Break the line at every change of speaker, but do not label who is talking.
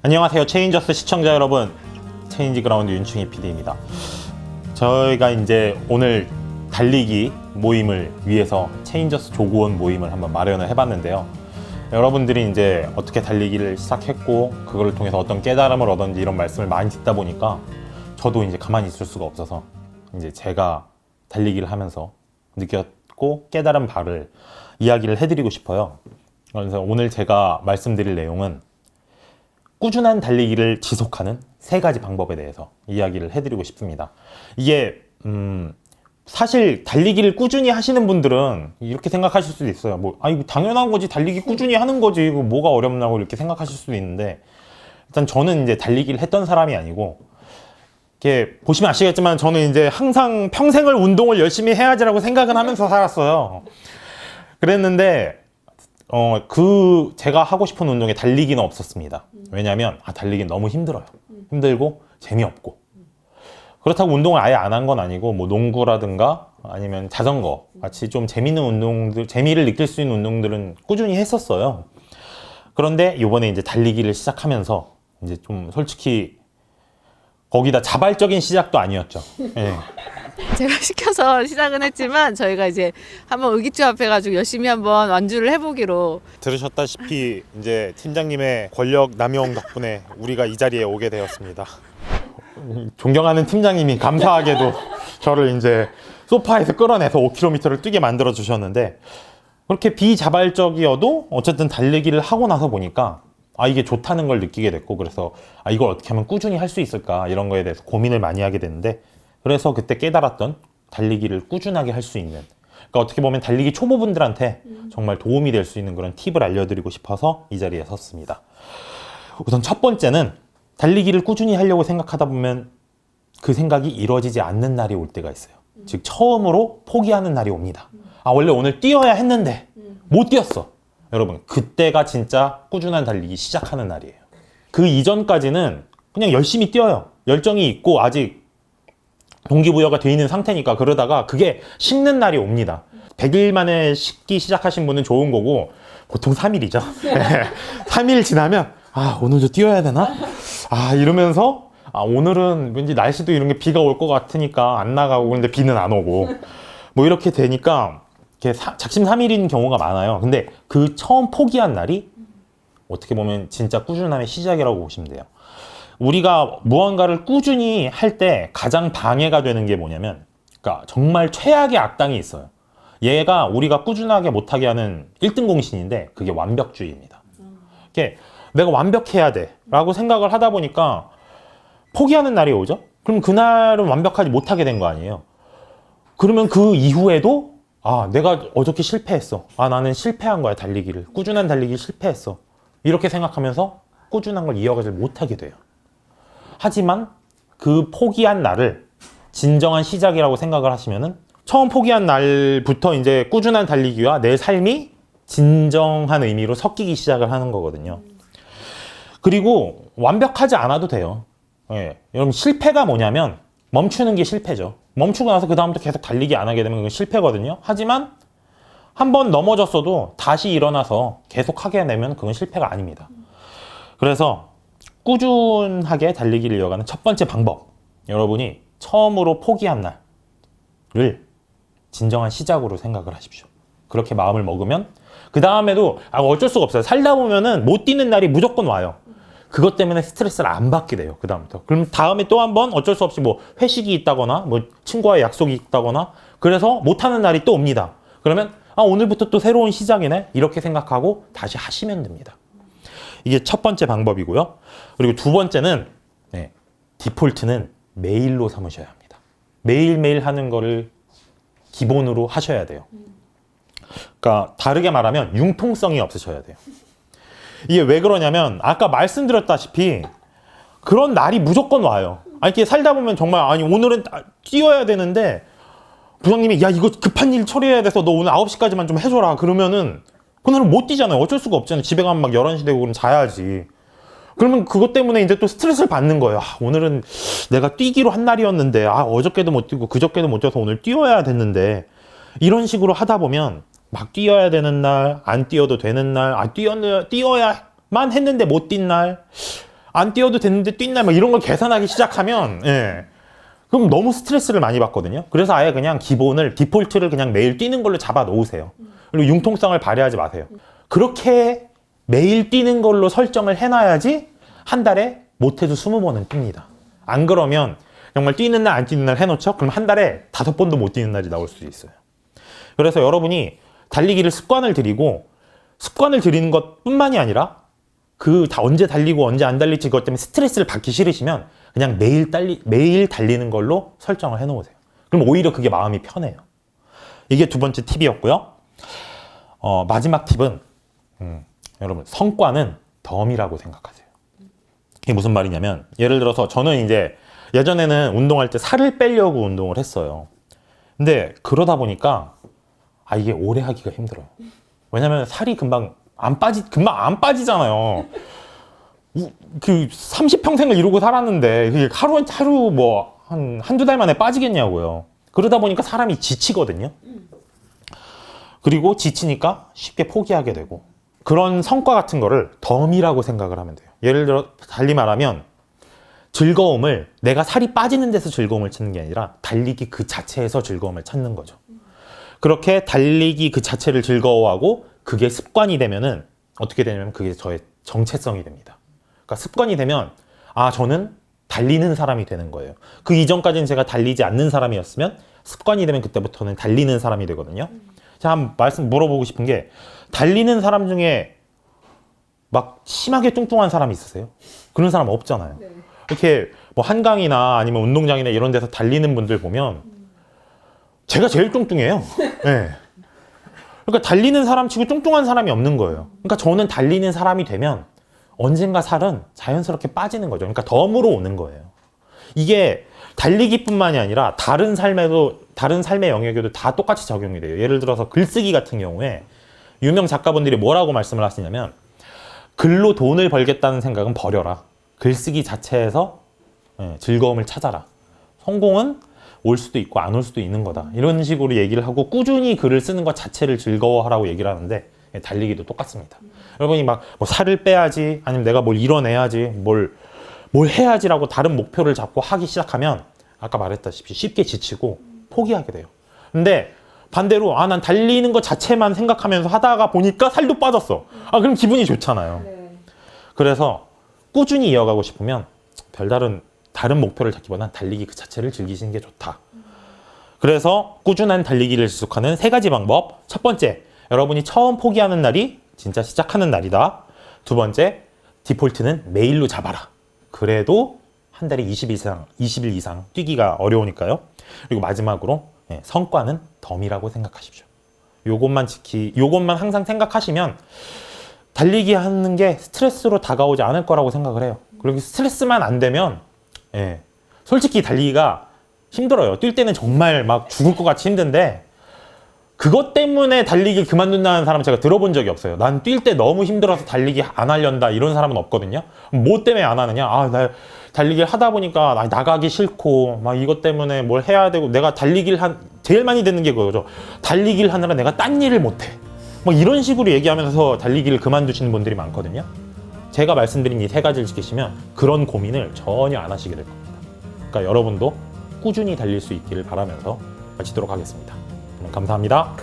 안녕하세요 체인저스 시청자 여러분, 체인지 그라운드 윤충희 PD입니다. 저희가 이제 오늘 달리기 모임을 위해서 체인저스 조구원 모임을 한번 마련을 해봤는데요. 여러분들이 이제 어떻게 달리기를 시작했고 그걸 통해서 어떤 깨달음을 얻었는지 이런 말씀을 많이 듣다 보니까 저도 이제 가만히 있을 수가 없어서 이제 제가 달리기를 하면서 느꼈고 깨달은 바를 이야기를 해드리고 싶어요. 그래서 오늘 제가 말씀드릴 내용은 꾸준한 달리기를 지속하는 3가지 방법에 대해서 이야기를 해드리고 싶습니다. 이게 사실 달리기를 꾸준히 하시는 분들은 이렇게 생각하실 수도 있어요. 이거 당연한 거지, 달리기 꾸준히 하는 거지, 이거 뭐가 어렵나고 이렇게 생각하실 수도 있는데, 일단 저는 이제 달리기를 했던 사람이 아니고, 이렇게 보시면 아시겠지만 저는 이제 항상 평생을 운동을 열심히 해야지라고 생각은 하면서 살았어요. 그랬는데 제가 하고 싶은 운동에 달리기는 없었습니다. 왜냐면 달리기는 너무 힘들어요. 힘들고 재미없고. 그렇다고 운동을 아예 안 한 건 아니고 뭐 농구라든가 아니면 자전거 같이 좀 재밌는 운동들, 재미를 느낄 수 있는 운동들은 꾸준히 했었어요. 그런데 이번에 이제 달리기를 시작하면서 이제 좀 솔직히 거기다 자발적인 시작도 아니었죠. 예.
제가 시켜서 시작은 했지만 저희가 이제 한번 의기투합해가지고 열심히 한번 완주를 해보기로.
들으셨다시피 이제 팀장님의 권력 남용 덕분에 우리가 이 자리에 오게 되었습니다. 존경하는 팀장님이 감사하게도 저를 이제 소파에서 끌어내서 5km를 뛰게 만들어 주셨는데, 그렇게 비자발적이어도 어쨌든 달리기를 하고 나서 보니까 이게 좋다는 걸 느끼게 됐고, 그래서 이걸 어떻게 하면 꾸준히 할 수 있을까 이런 거에 대해서 고민을 많이 하게 됐는데, 그래서 그때 깨달았던 달리기를 꾸준하게 할 수 있는, 그러니까 어떻게 보면 달리기 초보분들한테 정말 도움이 될 수 있는 그런 팁을 알려드리고 싶어서 이 자리에 섰습니다. 우선 첫 번째는 달리기를 꾸준히 하려고 생각하다 보면 그 생각이 이루어지지 않는 날이 올 때가 있어요. 즉 처음으로 포기하는 날이 옵니다. 원래 오늘 뛰어야 했는데 못 뛰었어. 여러분, 그때가 진짜 꾸준한 달리기 시작하는 날이에요. 그 이전까지는 그냥 열심히 뛰어요. 열정이 있고 아직 동기부여가 돼 있는 상태니까. 그러다가 그게 식는 날이 옵니다. 100일 만에 식기 시작하신 분은 좋은 거고, 보통 3일이죠. 3일 지나면 오늘도 뛰어야 되나? 이러면서 오늘은 왠지 날씨도 이런 게 비가 올 것 같으니까 안 나가고, 근데 비는 안 오고 뭐 이렇게 되니까 작심삼일인 경우가 많아요. 근데 그 처음 포기한 날이 어떻게 보면 진짜 꾸준함의 시작이라고 보시면 돼요. 우리가 무언가를 꾸준히 할 때 가장 방해가 되는 게 뭐냐면, 그러니까 정말 최악의 악당이 있어요. 얘가 우리가 꾸준하게 못하게 하는 1등 공신인데, 그게 완벽주의입니다. 이게 내가 완벽해야 돼 라고 생각을 하다 보니까 포기하는 날이 오죠. 그럼 그날은 완벽하지 못하게 된 거 아니에요. 그러면 그 이후에도 내가 어저께 실패했어, 나는 실패한 거야, 달리기를, 꾸준한 달리기 실패했어, 이렇게 생각하면서 꾸준한 걸 이어가지 못하게 돼요. 하지만 그 포기한 날을 진정한 시작이라고 생각을 하시면은, 처음 포기한 날부터 이제 꾸준한 달리기와 내 삶이 진정한 의미로 섞이기 시작을 하는 거거든요. 그리고 완벽하지 않아도 돼요. 여러분, 실패가 뭐냐면 멈추는 게 실패죠. 멈추고 나서 그 다음부터 계속 달리기 안 하게 되면 그건 실패거든요. 하지만 한번 넘어졌어도 다시 일어나서 계속 하게 되면 그건 실패가 아닙니다. 그래서 꾸준하게 달리기를 이어가는 첫 번째 방법, 여러분이 처음으로 포기한 날을 진정한 시작으로 생각을 하십시오. 그렇게 마음을 먹으면 그 다음에도 어쩔 수가 없어요. 살다 보면은 못 뛰는 날이 무조건 와요. 그것 때문에 스트레스를 안 받게 돼요. 그 다음부터. 그럼 다음에 또 한번 어쩔 수 없이 뭐 회식이 있다거나 뭐 친구와의 약속이 있다거나 그래서 못하는 날이 또 옵니다. 그러면 오늘부터 또 새로운 시작이네, 이렇게 생각하고 다시 하시면 됩니다. 이게 첫 번째 방법이고요. 그리고 두 번째는 디폴트는 매일로 삼으셔야 합니다. 매일매일 하는 거를 기본으로 하셔야 돼요. 그러니까 다르게 말하면 융통성이 없으셔야 돼요. 이게 왜 그러냐면 아까 말씀드렸다시피 그런 날이 무조건 와요. 이렇게 살다 보면 정말 오늘은 뛰어야 되는데 부장님이 이거 급한 일 처리해야 돼서 너 오늘 9시까지만 좀 해줘라 그러면은 그날은 못 뛰잖아요. 어쩔 수가 없잖아요. 집에 가면 막 11시 되고 그럼 자야지. 그러면 그것 때문에 이제 또 스트레스를 받는 거예요. 오늘은 내가 뛰기로 한 날이었는데 어저께도 못 뛰고 그저께도 못 뛰어서 오늘 뛰어야 됐는데, 이런 식으로 하다 보면 막 뛰어야 되는 날, 안 뛰어도 되는 날, 뛰어야만 했는데 못 뛴 날, 안 뛰어도 됐는데 뛴다 막 이런 걸 계산하기 시작하면 예. 그럼 너무 스트레스를 많이 받거든요. 그래서 아예 그냥 기본을 디폴트를 그냥 매일 뛰는 걸로 잡아 놓으세요. 그리고 융통성을 발휘하지 마세요. 그렇게 매일 뛰는 걸로 설정을 해놔야지 한 달에 못해도 20번은 뜁니다. 안 그러면 정말 뛰는 날 안 뛰는 날 해놓죠? 그럼 한 달에 5번도 못 뛰는 날이 나올 수도 있어요. 그래서 여러분이 달리기를 습관을 들이고 습관을 들이는 것뿐만이 아니라 그 다 언제 달리고 언제 안 달릴지 그것 때문에 스트레스를 받기 싫으시면 그냥 매일 달리는 걸로 설정을 해놓으세요. 그럼 오히려 그게 마음이 편해요. 이게 두 번째 팁이었고요. 마지막 팁은 여러분 성과는 덤이라고 생각하세요. 이게 무슨 말이냐면 예를 들어서 저는 이제 예전에는 운동할 때 살을 빼려고 운동을 했어요. 근데 그러다 보니까 이게 오래 하기가 힘들어요. 왜냐면 살이 금방 안 빠지잖아요. 그 30평생을 이루고 살았는데 그게 하루 뭐 한두 달 만에 빠지겠냐고요. 그러다 보니까 사람이 지치거든요. 그리고 지치니까 쉽게 포기하게 되고 그런 성과 같은 거를 덤이라고 생각을 하면 돼요. 예를 들어 달리 말하면 즐거움을 내가 살이 빠지는 데서 즐거움을 찾는 게 아니라 달리기 그 자체에서 즐거움을 찾는 거죠. 그렇게 달리기 그 자체를 즐거워하고 그게 습관이 되면은 어떻게 되냐면 그게 저의 정체성이 됩니다. 그러니까 습관이 되면 저는 달리는 사람이 되는 거예요. 그 이전까지는 제가 달리지 않는 사람이었으면 습관이 되면 그때부터는 달리는 사람이 되거든요. 제가 한번 물어보고 싶은 게 달리는 사람 중에 막 심하게 뚱뚱한 사람이 있으세요? 그런 사람 없잖아요.
네.
이렇게 뭐 한강이나 아니면 운동장이나 이런 데서 달리는 분들 보면 제가 제일 뚱뚱해요. 네. 그러니까 달리는 사람 치고 뚱뚱한 사람이 없는 거예요. 그러니까 저는 달리는 사람이 되면 언젠가 살은 자연스럽게 빠지는 거죠. 그러니까 덤으로 오는 거예요. 이게 달리기뿐만이 아니라 다른 삶의 영역에도 다 똑같이 적용이 돼요. 예를 들어서 글쓰기 같은 경우에 유명 작가분들이 뭐라고 말씀을 하시냐면 글로 돈을 벌겠다는 생각은 버려라. 글쓰기 자체에서 즐거움을 찾아라. 성공은 올 수도 있고 안 올 수도 있는 거다. 이런 식으로 얘기를 하고 꾸준히 글을 쓰는 것 자체를 즐거워하라고 얘기를 하는데 달리기도 똑같습니다. 여러분이 막 뭐 살을 빼야지 아니면 내가 뭘 이뤄내야지 뭘 해야지라고 다른 목표를 잡고 하기 시작하면 아까 말했다시피 쉽게 지치고 포기하게 돼요. 근데 반대로 난 달리는 것 자체만 생각하면서 하다가 보니까 살도 빠졌어. 그럼 기분이 좋잖아요.
네.
그래서 꾸준히 이어가고 싶으면 다른 목표를 잡기보다는 달리기 그 자체를 즐기시는 게 좋다. 그래서 꾸준한 달리기를 지속하는 3가지 방법. 첫 번째, 여러분이 처음 포기하는 날이 진짜 시작하는 날이다. 두 번째, 디폴트는 매일로 잡아라. 그래도 한 달에 20일 이상 뛰기가 어려우니까요. 그리고 마지막으로 성과는 덤이라고 생각하십시오. 요것만 항상 생각하시면 달리기 하는 게 스트레스로 다가오지 않을 거라고 생각을 해요. 그리고 스트레스만 안 되면 솔직히 달리기가 힘들어요. 뛸 때는 정말 막 죽을 것 같이 힘든데 그것 때문에 달리기 그만둔다는 사람 제가 들어본 적이 없어요. 난 뛸 때 너무 힘들어서 달리기 안 하련다 이런 사람은 없거든요. 뭐 때문에 안 하느냐? 나 달리기를 하다 보니까 나가기 싫고 막 이것 때문에 뭘 해야 되고 내가 제일 많이 듣는 게 그거죠. 달리기를 하느라 내가 딴 일을 못해. 뭐 이런 식으로 얘기하면서 달리기를 그만두시는 분들이 많거든요. 제가 말씀드린 이 3가지를 지키시면 그런 고민을 전혀 안 하시게 될 겁니다. 그러니까 여러분도 꾸준히 달릴 수 있기를 바라면서 마치도록 하겠습니다. 감사합니다.